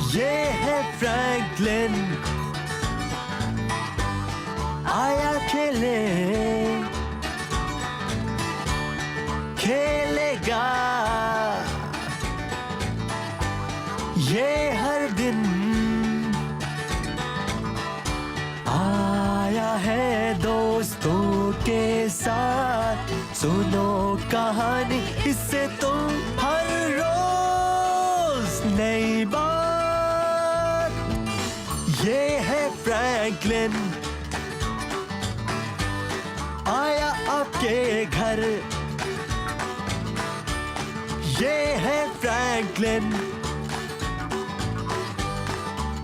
ये है फ्रैंकलिन, आया खेले, खेलेगा ये हर दिन, आया है दोस्तों के साथ, सुनो कहानी इससे तुम हर रोज नई बात। ये है फ्रैंकलिन, आया आपके घर, ये है फ्रैंकलिन,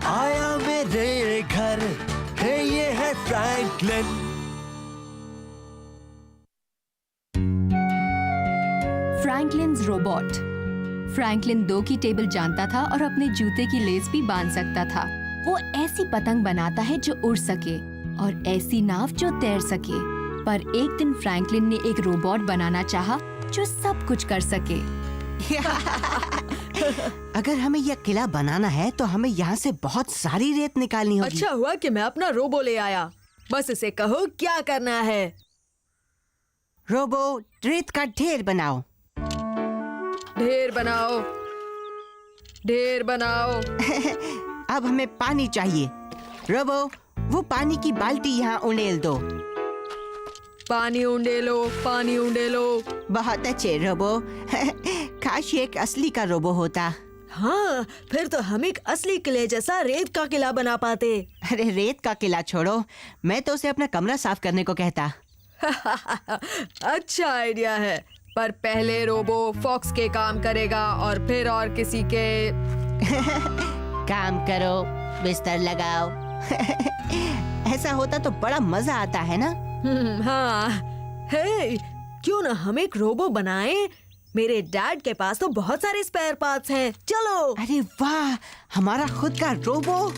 आया मेरे घर, है ये है फ्रैंकलिन। फ्रैंकलिन्स रोबोट। फ्रैंकलिन 2 की टेबल जानता था और अपने जूते की लेस भी बांध सकता था। वो ऐसी पतंग बनाता है जो उड़ सके और ऐसी नाव जो तैर सके। पर एक दिन फ्रैंकलिन ने एक रोबोट बनाना चाहा जो सब कुछ कर सके। अगर हमें यह किला बनाना है तो हमें यहाँ से बहुत सारी रेत निकालनी होगी। अच्छा हुआ कि मैं अपना रोबो ले आया। बस इसे कहो क्या करना है। रोबो, रेत का ढेर बनाओ। ढेर बनाओ, ढेर बनाओ। अब हमें पानी चाहिए। रोबो, वो पानी की बाल्टी यहाँ उंडेल दो। पानी उंडेलो, पानी उंडेलो। बहुत अच्छे रोबो। काश ये एक असली का रोबो होता। हाँ, फिर तो हम एक असली किले जैसा रेत का किला बना पाते। अरे रेत का किला छोड़ो, मैं तो उसे अपना कमरा साफ करने को कहता। अच्छा आइडिया है, पर पहले रोबो फॉक्स के काम करेगा और फिर और किसी के। काम करो, बिस्तर लगाओ। ऐसा होता तो बड़ा मजा आता है ना? हाँ। हे, क्यों ना हम एक रोबो बनाएं? मेरे डैड के पास तो बहुत सारे स्पेयर पार्ट्स हैं। चलो। अरे वाह, हमारा खुद का रोबो।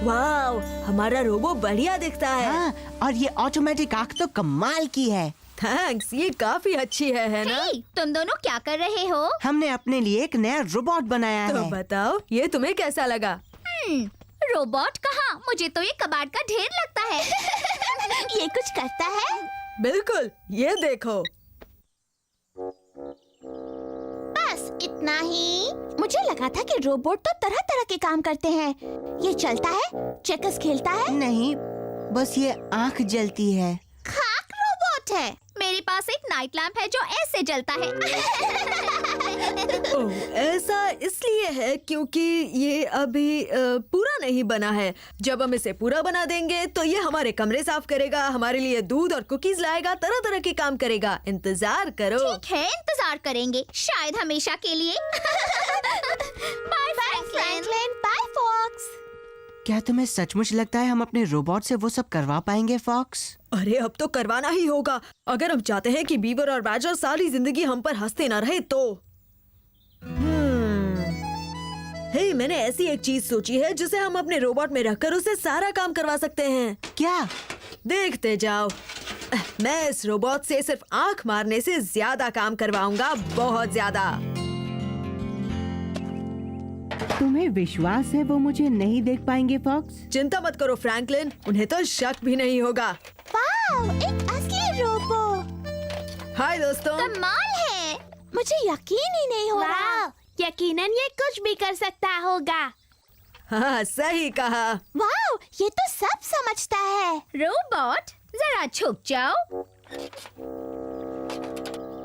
वाव, हमारा रोबो बढ़िया दिखता है। हाँ, और ये ऑटोमेटिक आँख तो कमाल की है। थैंक्स, ये काफी अच्छी है ना? हे, तुम दोनों क्या कर रहे हो? हमने अपने लिए एक नया रोबोट बनाया तो है। बताओ, ये तुम्हें कैसा लगा? रोबोट कहाँ? मुझे तो ये कबाड़ का ढेर लगता है। ये कुछ करता है? बिल्कुल, ये देखो। बस इतना ही? मुझे लगा था कि रोबोट तो तरह तरह के काम करते हैं। ये चलता है, चेकर्स खेलता है। नहीं, बस ये आँख जलती है। खाक रोबोट है। मेरे पास एक नाइट लैंप है जो ऐसे जलता है। ओह, ऐसा इसलिए है क्योंकि ये अभी पूरा नहीं बना है। जब हम इसे पूरा बना देंगे तो ये हमारे कमरे साफ करेगा, हमारे लिए दूध और कुकीज लाएगा, तरह तरह के काम करेगा। इंतजार करो। ठीक है, इंतजार करेंगे, शायद हमेशा के लिए। Bye Franklin, bye Fox. क्या तुम्हें सचमुच लगता है हम अपने रोबोट से वो सब करवा पाएंगे, फॉक्स? अरे अब तो करवाना ही होगा, अगर हम चाहते हैं कि बीवर और बैडजर सारी जिंदगी हम पर हंसते न रहे तो। हे, मैंने ऐसी एक चीज सोची है जिसे हम अपने रोबोट में रखकर उसे सारा काम करवा सकते हैं। क्या? देखते जाओ। मैं इस रोबोट से सिर्फ आंख मारने से ज्यादा काम करवाऊंगा, बहुत ज्यादा। तुम्हें विश्वास है वो मुझे नहीं देख पाएंगे, फॉक्स? चिंता मत करो फ्रैंकलिन, उन्हें तो शक भी नहीं होगा। वाव, एक असली रोबो। हाय दोस्तों। कमाल है, मुझे यकीन ही नहीं हो रहा। यकीनन ये कुछ भी कर सकता होगा। हाँ, सही कहा। वाव, ये तो सब समझता है। रोबोट, जरा झुक जाओ।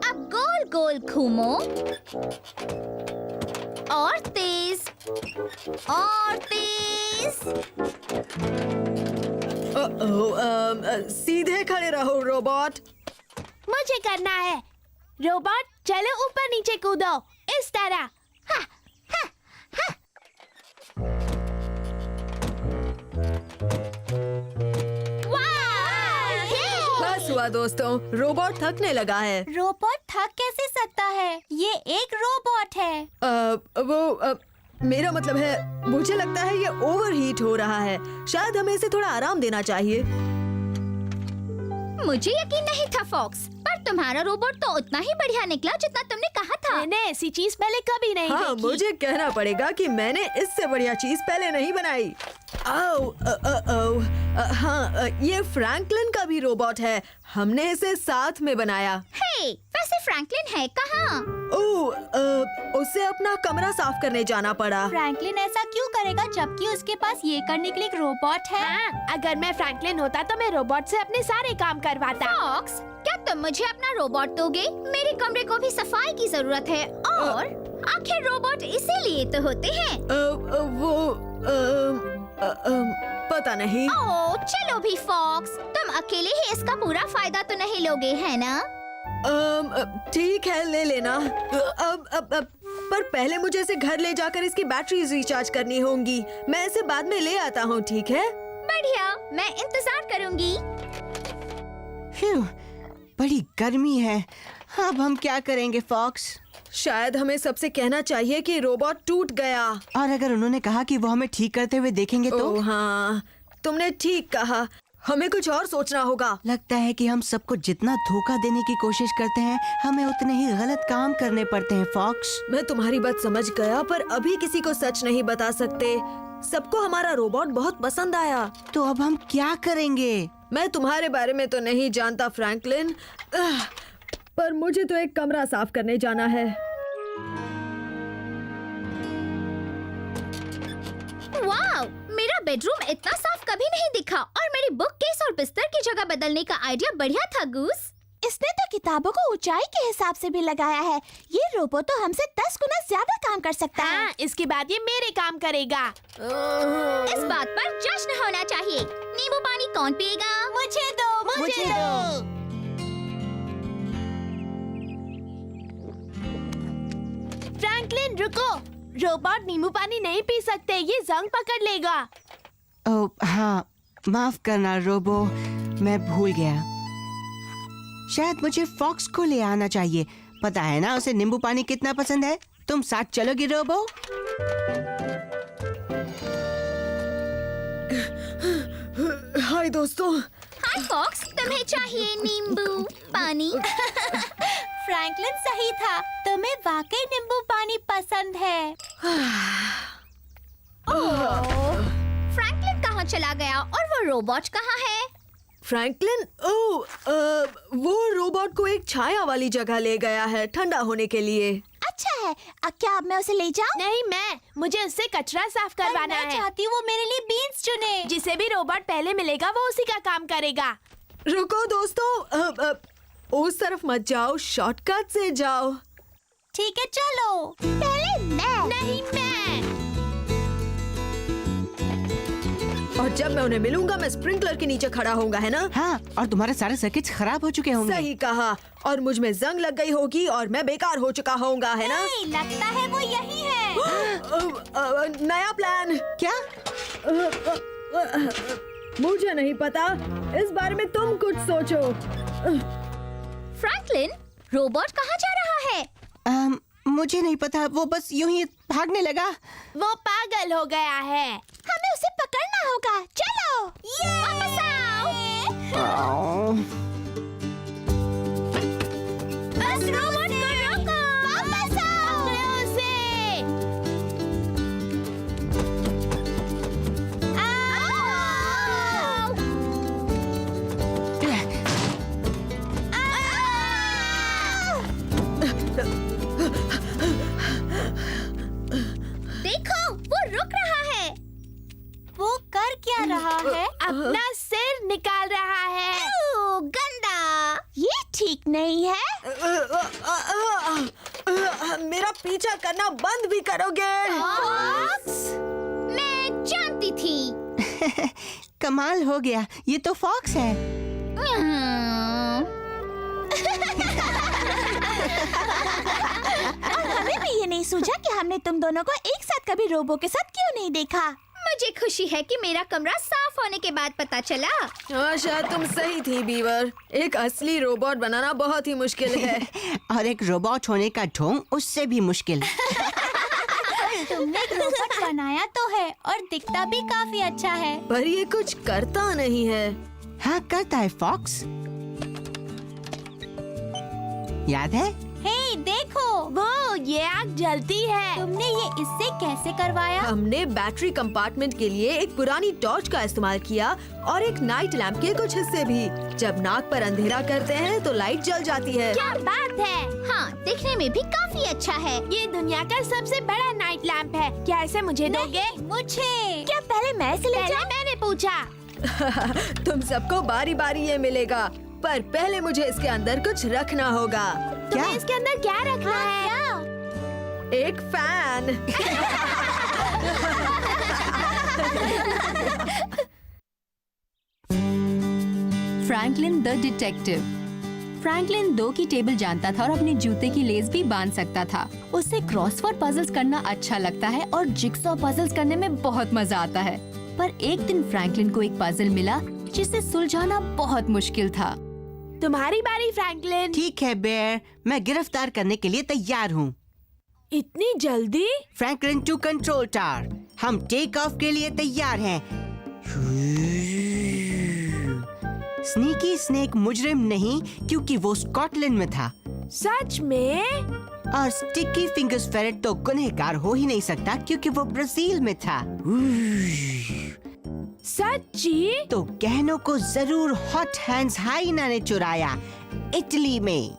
अब गोल गोल घूमो और तेज और तेज। सीधे खड़े रहो रोबोट। मुझे करना है। रोबोट चलो ऊपर नीचे कूदो इस तरह। बस हुआ दोस्तों, रोबोट थकने लगा है। रोबोट थक कैसे सकता है? ये एक रोबोट है। मेरा मतलब है, मुझे लगता है ये ओवरहीट हो रहा है। शायद हमें इसे थोड़ा आराम देना चाहिए। मुझे यकीन नहीं था फॉक्स, पर तुम्हारा रोबोट तो उतना ही बढ़िया निकला जितना तुमने कहा था। मैंने ऐसी चीज पहले कभी नहीं हाँ, देखी। मुझे कहना पड़ेगा कि मैंने इससे बढ़िया चीज पहले नहीं बनाई। हाँ, ये फ्रैंकलिन का भी रोबोट है। हमने इसे साथ में बनाया। हे, वैसे फ्रैंकलिन है कहाँ? उसे अपना कमरा साफ करने जाना पड़ा। फ्रैंकलिन ऐसा क्यों करेगा जबकि उसके पास ये करने के लिए एक रोबोट है? हाँ, अगर मैं फ्रैंकलिन होता तो मैं रोबोट से अपने सारे काम करवाता। फॉक्स, क्या तुम मुझे अपना रोबोट दोगे? मेरे कमरे को भी सफाई की जरूरत है और आखिर रोबोट इसीलिए तो होते हैं। पता नहीं। ओह, चलो भी फॉक्स, तुम अकेले ही इसका पूरा फायदा तो नहीं लोगे, है ना? ठीक है, ले लेना। पर पहले मुझे इसे घर ले जाकर इसकी बैटरी रिचार्ज करनी होंगी। मैं इसे बाद में ले आता हूँ, ठीक है? बढ़िया, मैं इंतजार करूंगी। बड़ी गर्मी है। अब हम क्या करेंगे फॉक्स? शायद हमें सबसे कहना चाहिए कि रोबोट टूट गया। और अगर उन्होंने कहा कि वो हमें ठीक करते हुए देखेंगे तो? ओह हाँ, तुमने ठीक कहा। हमें कुछ और सोचना होगा। लगता है कि हम सबको जितना धोखा देने की कोशिश करते हैं, हमें उतने ही गलत काम करने पड़ते हैं फॉक्स। मैं तुम्हारी बात समझ गया, पर अभी किसी को सच नहीं बता सकते। सबको हमारा रोबोट बहुत पसंद आया। तो अब हम क्या करेंगे? मैं तुम्हारे बारे में तो नहीं जानता फ्रैंकलिन, पर मुझे तो एक कमरा साफ करने जाना है। वाह, मेरा बेडरूम इतना साफ कभी नहीं दिखा और मेरी बुक केस और बिस्तर की जगह बदलने का आइडिया बढ़िया था गूस। इसने तो किताबों को ऊंचाई के हिसाब से भी लगाया है। ये रोबोट तो हमसे 10 गुना ज्यादा काम कर सकता है। हाँ, इसके बाद ये मेरे काम करेगा। इस बात पर जश्न होना चाहिए। नींबू पानी कौन पिएगा? मुझे दो, मुझे दो। फ्रैंकलिन रुको, रोबोट नींबू पानी नहीं पी सकते, ये जंग पकड़ लेगा। ओह हाँ, माफ करना रोबो, मैं भूल गया। शायद मुझे फॉक्स को ले आना चाहिए। पता है ना उसे नींबू पानी कितना पसंद है। तुम साथ चलोगी रोबो? हाय दोस्तों। हाय फॉक्स, तुम्हें चाहिए नींबू पानी? फ्रैंकलिन सही था, तुम्हें वाकई नींबू पानी पसंद है। फ्रैंकलिन कहाँ चला गया और वो रोबोट कहाँ है? फ्रैंकलिन, वो रोबोट को एक छाया वाली जगह ले गया है, ठंडा होने के लिए। अच्छा है, क्या अब मैं उसे ले जाऊं? नहीं, मुझे उससे कचरा साफ करवाना मैं है। चाहती हूँ वो मेरे लिए बीन्स चुने। जिसे भी रोबोट पहले मिलेगा वो उसी का काम करेगा। रुको दोस्तों, उस तरफ मत जाओ, शॉर्टकट से जाओ। ठीक है, चलो। पहले मैं। नहीं, मैं। और जब मैं उन्हें मिलूंगा, मैं स्प्रिंकलर के नीचे खड़ा होऊंगा, है ना? हाँ, और तुम्हारे सारे सर्किट्स खराब हो चुके होंगे। सही कहा। और मुझ में जंग लग गई होगी और मैं बेकार हो चुका होऊंगा, है ना? नहीं, लगता है वो यही है। नया प्लान। क्या? मुझे नहीं पता, इस बारे में तुम कुछ सोचो। फ्रैंकलिन, रोबोट कहाँ जा रहा है? मुझे नहीं पता, वो बस यूं ही भागने लगा। वो पागल हो गया है। हमें उसे पकड़ना होगा। चलो, वापस आओ। बस रोबोट को रोको। वापस आओ। पकड़ो उसे। आओ। देखो, वो रुक रहा है। वो कर क्या रहा है? अपना सिर निकाल रहा है। गंदा, ये ठीक नहीं है। मेरा पीछा करना बंद भी करोगे? फॉक्स, मैं जानती थी। कमाल हो गया, ये तो फॉक्स है। और हमें भी ये नहीं सूझा कि हमने तुम दोनों को एक साथ कभी रोबो के साथ क्यों नहीं देखा। मुझे खुशी है कि मेरा कमरा साफ होने के बाद पता चला। हाँ, शायद तुम सही थी बीवर। एक असली रोबोट बनाना बहुत ही मुश्किल है। और एक रोबोट होने का ढोंग उससे भी मुश्किल। तुमने एक रोबोट बनाया तो है और दिखता भी काफी अच्छा है। पर ये कुछ करता नहीं है। हाँ करता है फॉक्स, याद है? हे देखो, वो ये आग जलती है। तुमने ये इससे कैसे करवाया? हमने बैटरी कंपार्टमेंट के लिए एक पुरानी टॉर्च का इस्तेमाल किया और एक नाइट लैंप के कुछ हिस्से भी। जब नाक पर अंधेरा करते हैं तो लाइट जल जाती है। क्या बात है! हाँ, दिखने में भी काफी अच्छा है। ये दुनिया का सबसे बड़ा नाइट लैंप है। क्या इसे मुझे दोगे? मुझे। क्या पहले मैं इसे ले जाऊं? मैंने पूछा। तुम सबको बारी बारी ये मिलेगा, पर पहले मुझे इसके अंदर कुछ रखना होगा। तुम्हें इसके अंदर क्या रखना है? एक fan. Franklin the detective. Franklin 2 की टेबल जानता था और अपने जूते की लेस भी बांध सकता था। उसे क्रॉसवर्ड पजल्स करना अच्छा लगता है और जिक्सॉ पजल्स करने में बहुत मजा आता है। पर एक दिन फ्रैंकलिन को एक पजल मिला जिसे सुलझाना बहुत मुश्किल था। तुम्हारी बारी फ्रैंकलिन। ठीक है बेयर, मैं गिरफ्तार करने के लिए तैयार हूँ। इतनी जल्दी? फ्रैंकलिन टू कंट्रोल टावर, हम टेक ऑफ के लिए तैयार हैं। स्नीकी स्नेक मुजरिम नहीं, क्योंकि वो स्कॉटलैंड में था। सच में? और स्टिकी फिंगर्स फेरेट तो गुनहगार हो ही नहीं सकता, क्योंकि वो ब्राजील में था। सच्ची? तो गहनों को जरूर हॉट हैंड्स हाइना ने चुराया, इटली में।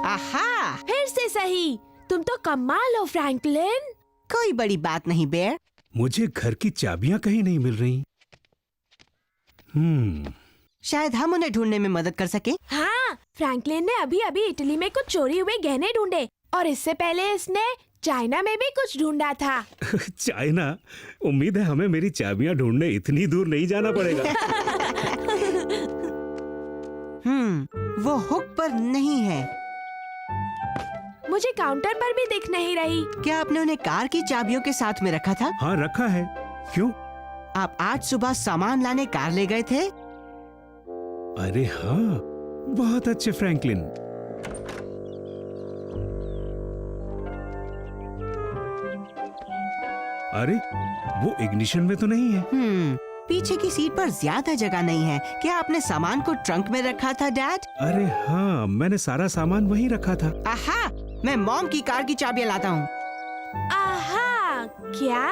आहा, फिर से सही। तुम तो कमाल हो फ्रैंकलिन। कोई बड़ी बात नहीं बेयर। मुझे घर की चाबियां कहीं नहीं मिल रही। शायद हम उन्हें ढूंढने में मदद कर सके। हाँ, फ्रैंकलिन ने अभी अभी इटली में कुछ चोरी हुए गहने ढूंढे और इससे पहले इसने चाइना में भी कुछ ढूंढा था। चाइना? उम्मीद है हमें मेरी चाबियां ढूंढने इतनी दूर नहीं जाना पड़ेगा। वो हुक पर नहीं है। मुझे काउंटर पर भी दिख नहीं रही। क्या आपने उन्हें कार की चाबियों के साथ में रखा था? हाँ रखा है। क्यों? आप आज सुबह सामान लाने कार ले गए थे? अरे हाँ, बहुत अच्छे फ्रैंकलिन। अरे वो इग्निशन में तो नहीं है। पीछे की सीट पर ज्यादा जगह नहीं है। क्या आपने सामान को ट्रंक में रखा था डैड? अरे हाँ, मैंने सारा सामान वहीं रखा था। आहा, मैं मॉम की कार की चाबियां लाता हूँ। आहा, क्या?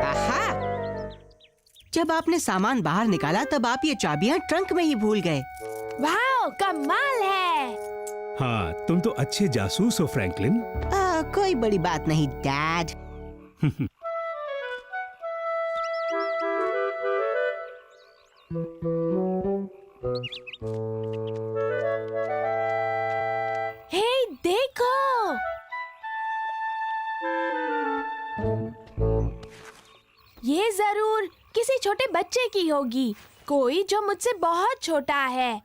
आहा, जब आपने सामान बाहर निकाला तब आप ये चाबियां ट्रंक में ही भूल गए। वाह, कमाल है। हाँ, तुम तो अच्छे जासूस हो फ्रैंकलिन। कोई बड़ी बात नहीं डैड। हे देखो, ये जरूर किसी छोटे बच्चे की होगी, कोई जो मुझसे बहुत छोटा है।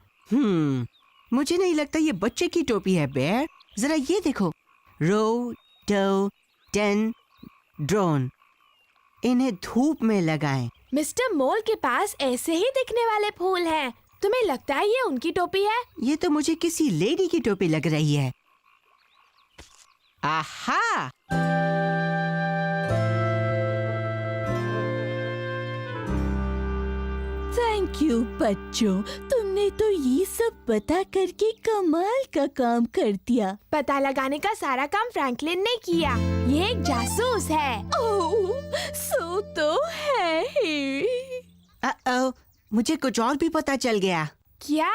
मुझे नहीं लगता ये बच्चे की टोपी है बेयर। जरा ये देखो, रो डो डेन ड्रोन। इन्हें धूप में लगाएं। मिस्टर मोल के पास ऐसे ही दिखने वाले फूल हैं। तुम्हें लगता है ये उनकी टोपी है? ये तो मुझे किसी लेडी की टोपी लग रही है। आहा! थैंक यू बच्चों, तुमने तो ये सब पता करके कमाल का काम कर दिया। पता लगाने का सारा काम फ्रैंकलिन ने किया। ये एक जासूस है। ओह, सो तो है ही। मुझे कुछ और भी पता चल गया। क्या?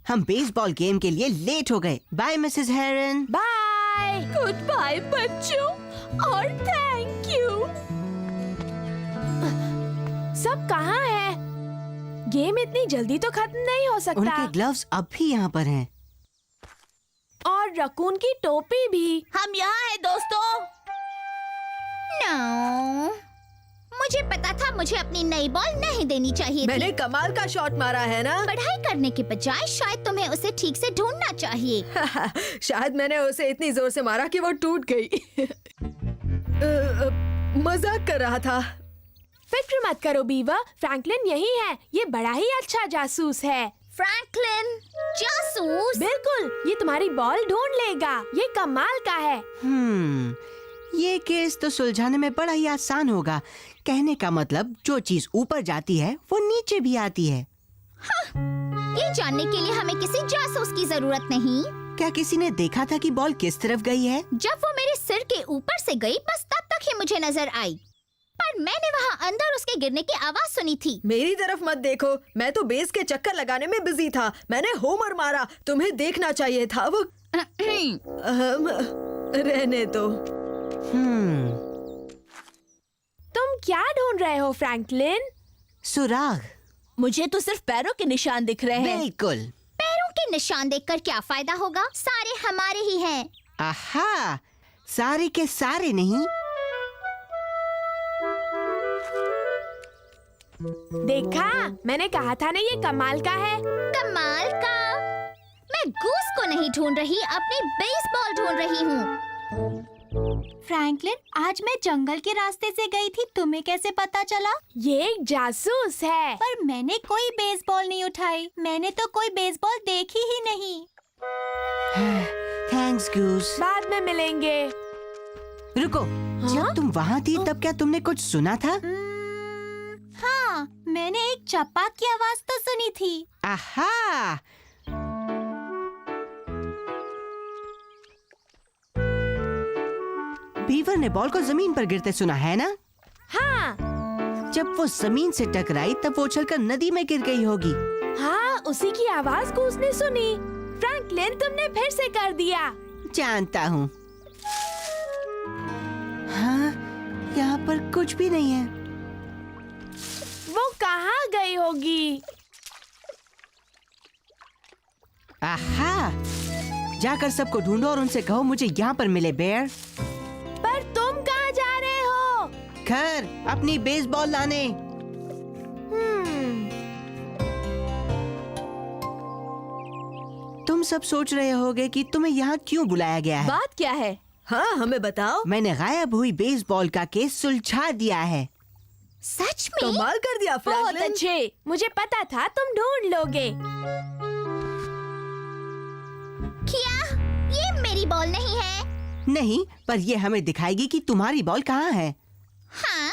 हम बेसबॉल गेम के लिए लेट हो गए। Bye Mrs Heron. Bye. Goodbye बच्चों और थैंक यू। सब कहाँ है? गेम इतनी जल्दी तो खत्म नहीं हो सकता। उनके ग्लव्स अब भी यहाँ पर हैं। और रकून की टोपी भी। हम यहाँ हैं दोस्तों। नो, मुझे पता था मुझे अपनी नई बॉल नहीं देनी चाहिए मैंने थी। कमाल का शॉट मारा है ना। पढ़ाई करने के बजाय शायद तुम्हें उसे ठीक से ढूंढना चाहिए। शायद मैंने उसे इतनी जोर से मारा कि वो टूट गई। मजाक कर रहा था। फिक्र मत करो बीवर, फ्रैंकलिन यही है। ये बड़ा ही अच्छा जासूस है। फ्रैंकलिन जासूस? बिल्कुल, ये तुम्हारी बॉल ढूंढ लेगा। ये कमाल का है। ये केस तो सुलझाने में बड़ा ही आसान होगा। कहने का मतलब जो चीज ऊपर जाती है वो नीचे भी आती है। ये जानने के लिए हमें किसी जासूस की जरूरत नहीं। क्या किसी ने देखा था कि बॉल किस तरफ गई है? जब वो मेरे सिर के ऊपर से गई बस तब तक ही मुझे नजर आई, पर मैंने वहाँ अंदर उसके गिरने की आवाज सुनी थी। मेरी तरफ मत देखो, मैं तो बेस के चक्कर लगाने में बिजी था। मैंने होमर मारा, तुम्हें देखना चाहिए था। वो रहने दो। तुम क्या ढूंढ रहे हो फ्रैंकलिन? सुराग। मुझे तो सिर्फ पैरों के निशान दिख रहे हैं। बिल्कुल। पैरों के निशान देखकर क्या फायदा होगा? सारे हमारे ही हैं। आहा, सारे के सारे नहीं। देखा, मैंने कहा था ना ये कमाल का है। कमाल का? मैं गूस को नहीं ढूंढ रही, अपनी बेसबॉल ढूंढ रही हूँ। फ्रैंकलिन, आज मैं जंगल के रास्ते से गई थी, तुम्हें कैसे पता चला? ये एक जासूस है। पर मैंने कोई बेसबॉल नहीं उठाई। मैंने तो कोई बेसबॉल देखी ही नहीं। Thanks goose. बाद में मिलेंगे। रुको, जब तुम वहाँ थी तब क्या तुमने कुछ सुना था? हाँ, मैंने एक चप्पा की आवाज तो सुनी थी। आहा, बीवर ने बॉल को जमीन पर गिरते सुना है ना? हाँ जब वो जमीन से टकराई तब वो उछलकर नदी में गिर गई होगी। हाँ, उसी की आवाज को उसने सुनी। फ्रैंकलिन, तुमने फिर से कर दिया। जानता हूँ। हाँ, यहाँ पर कुछ भी नहीं है। वो कहाँ गई होगी? आहा, जाकर सबको ढूंढो और उनसे कहो मुझे यहाँ पर मिले बेयर। पर तुम कहाँ जा रहे हो? घर, अपनी बेसबॉल लाने। तुम सब सोच रहे होगे कि तुम्हें यहाँ क्यों बुलाया गया है। बात क्या है? हाँ, हमें बताओ। मैंने गायब हुई बेसबॉल का केस सुलझा दिया है। सच में? कमाल कर दिया बहुत फ्रैंकलिन। अच्छे। मुझे पता था तुम ढूंढ लोगे। क्या ये मेरी बॉल नहीं है? नहीं, पर ये हमें दिखाएगी कि तुम्हारी बॉल कहाँ है। हाँ?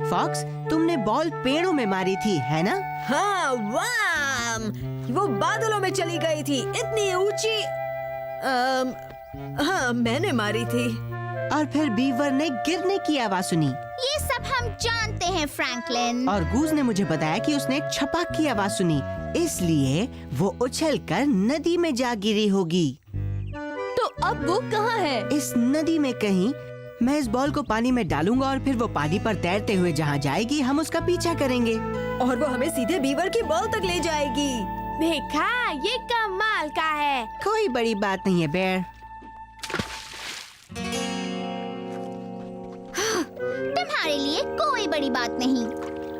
फॉक्स, तुमने बॉल पेड़ों में मारी थी, है ना? हाँ, वाम! वो बादलों में चली गई थी, इतनी ऊंची। हाँ, मैंने मारी थी। और फिर बीवर ने गिरने की आवाज सुनी। ये सब हम जानते हैं फ्रैंकलिन। और गूज ने मुझे बताया कि उसने एक छपाक की आवाज सुनी, इसलिए वो उछलकर नदी में जा गिरी होगी। तो अब वो कहाँ है? इस नदी में कहीं। मैं इस बॉल को पानी में डालूंगा और फिर वो पानी पर तैरते हुए जहाँ जाएगी हम उसका पीछा करेंगे। और वो हमें सीधे बीवर की बॉल तक ले जाएगी। देखा, ये कमाल का है। कोई बड़ी बात नहीं है बेयर। तुम्हारे लिए कोई बड़ी बात नहीं।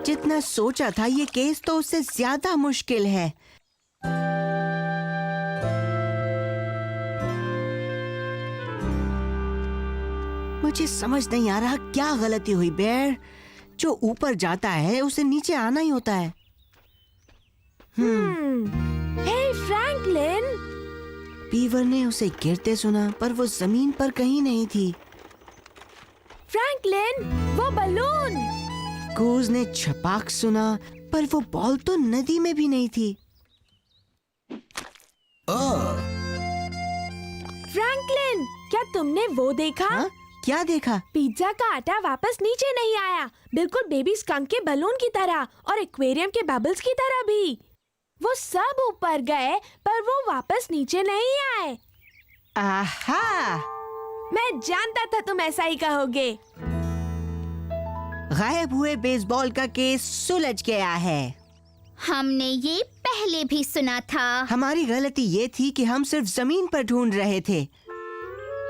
जितना सोचा था ये केस तो उससे ज्यादा मुश्किल है। मुझे समझ नहीं आ रहा क्या गलती हुई बेयर। जो ऊपर जाता है उसे नीचे आना ही होता है। हे फ्रैंकलिन, बीवर ने उसे गिरते सुना पर वो जमीन पर कहीं नहीं थी। फ्रैंकलिन, वो बलून। गूज ने छपाक सुना पर वो बॉल तो नदी में भी नहीं थी। फ्रैंकलिन, क्या तुमने वो देखा? हाँ? क्या देखा? पिज्जा का आटा वापस नीचे नहीं आया, बिल्कुल बेबी स्कंक के बलून की तरह और एक्वेरियम के बबल्स की तरह भी। वो सब ऊपर गए पर वो वापस नीचे नहीं आए। आहा! मैं जानता था तुम ऐसा ही कहोगे। गायब हुए बेसबॉल का केस सुलझ गया है। हमने ये पहले भी सुना था। हमारी गलती ये थी कि हम सिर्फ जमीन पर ढूंढ रहे थे।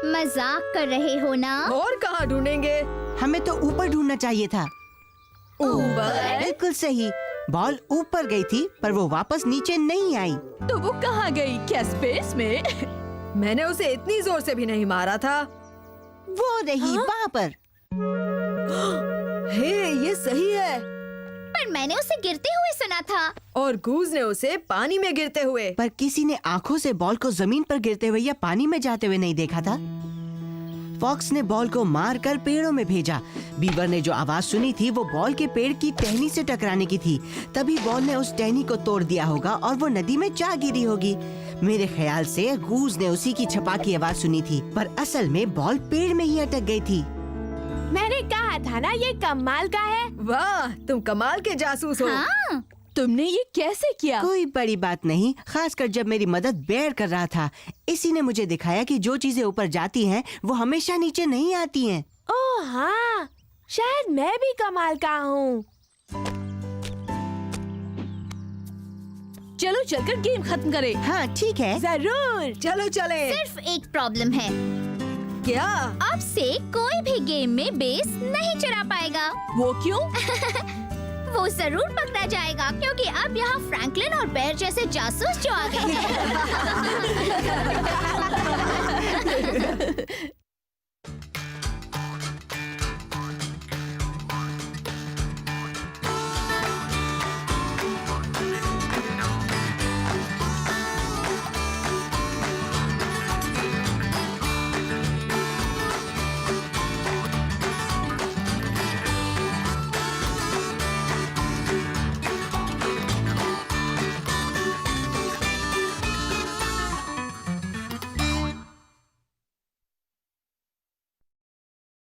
मजाक कर रहे हो ना? और कहाँ ढूंढेंगे? हमें तो ऊपर ढूंढना चाहिए था। ऊपर? बिल्कुल सही। बॉल ऊपर गई थी पर वो वापस नीचे नहीं आई। तो वो कहाँ गई? क्या स्पेस में? मैंने उसे इतनी जोर से भी नहीं मारा था। वो रही वहाँ पर। हे, ये सही है। पर मैंने उसे गिरते हुए सुना था। और गूज ने उसे पानी में गिरते हुए। पर किसी ने आंखों से बॉल को जमीन पर गिरते हुए या पानी में जाते हुए नहीं देखा था। फॉक्स ने बॉल को मारकर पेड़ों में भेजा। बीवर ने जो आवाज सुनी थी वो बॉल के पेड़ की टहनी से टकराने की थी। तभी बॉल ने उस टहनी को तोड़ दिया होगा और वो नदी में जा गिरी होगी। मेरे ख्याल से गूज ने उसी की छपा की आवाज सुनी थी, पर असल में बॉल पेड़ में ही अटक गई थी। मैंने कहा था ना ये कमाल का है। वाह, तुम कमाल के जासूस हो। हाँ, तुमने ये कैसे किया? कोई बड़ी बात नहीं, खासकर जब मेरी मदद बेयर कर रहा था। इसी ने मुझे दिखाया कि जो चीजें ऊपर जाती हैं वो हमेशा नीचे नहीं आती हैं। ओह हाँ, शायद मैं भी कमाल का हूँ। चलो चलकर गेम खत्म करें। हाँ ठीक है। जरूर। चलो चले। सिर्फ एक प्रॉब्लम है। क्या? अब से कोई भी गेम में बेस नहीं चुरा पाएगा। वो क्यों? वो जरूर पकड़ा जाएगा क्योंकि अब यहाँ फ्रैंकलिन और बेयर जैसे जासूस जो आ गए हैं।